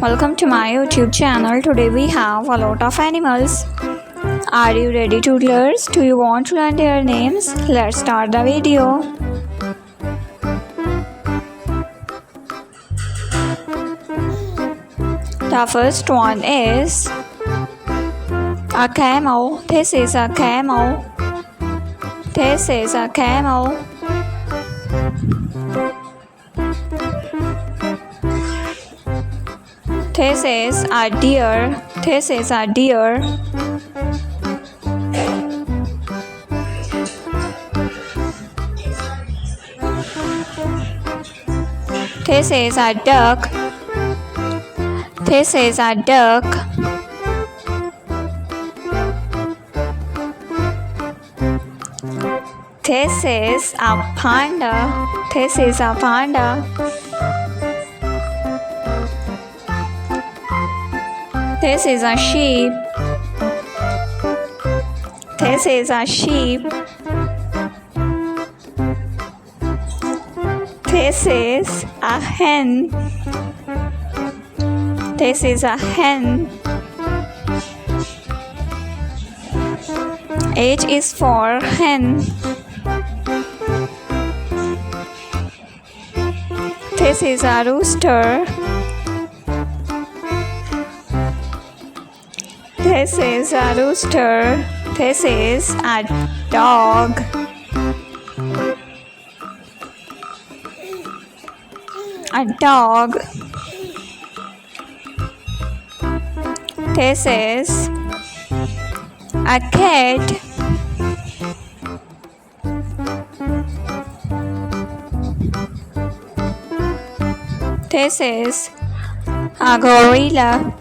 Welcome to my YouTube channel. Today we have a lot of animals. Are you ready, toddlers? Do you want to learn their names? Let's start the video. The first one is a camel. This is a camel. This is a camel. This is a deer. This is a deer. This is a duck. This is a duck. This is a panda. This is a panda. This is a sheep. This is a sheep. This is a hen. This is a hen. H is for hen. This is a rooster. This is a rooster. This is a dog. A dog. This is a cat. This is a gorilla.